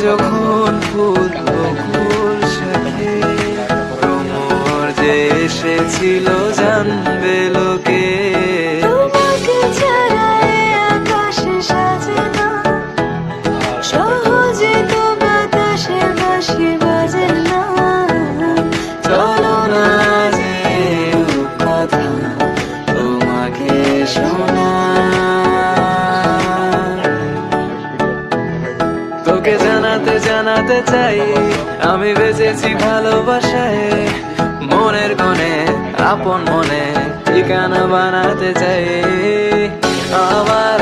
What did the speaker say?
যখন ফুল বকুল শাখে ভ্রমর যে এসেছিল জানবে লোকে। তোমাকে ছাড়া এই আকাশে সাজে না, সহজে তো বাতাসে বাঁশি বাজে না। চলো না যে কথা তোমাকে শোনাই, তোকে জানাতে জানাতে চাই আমি বেঁচেছি ভালোবাসায়। মনের কোণে আপন মনে ঠিকানা বানাতে চাই আমার